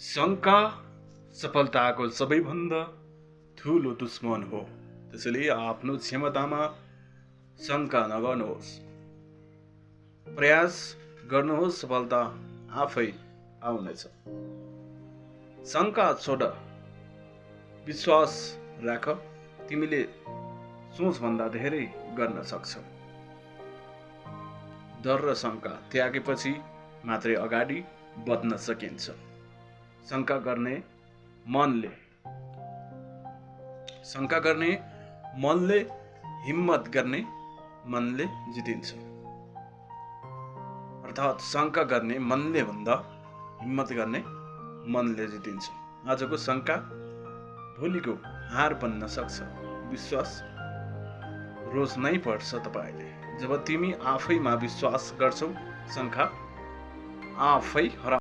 शङ्का सफलताको सबैभन्दा ठुलो दुश्मन हो। त्यसैले आफ्नो क्षमतामा शङ्का नगर्नुहोस्। प्रयास गर्नुहोस्, सफलता आफै आउनेछ। शङ्का छोड, विश्वास राख, तिमीले सोचभन्दा धेरै गर्न सक्छौ। डर र शङ्का त्यागेपछि मात्रै अगाडि बढ्न सकिन्छ। शङ्का गर्ने मनले हिम्मत गर्ने मनले जितिन्छ। अर्थात् शङ्का गर्ने मनले भन्दा हिम्मत गर्ने मनले जितिन्छ। आजको शङ्का भोलिको हार बन्न सक्छ। विश्वास रोज नै पर्छ तपाईले। जब तिमी आफैमा विश्वास गर्छौ, शङ्का आफै हराउँछ।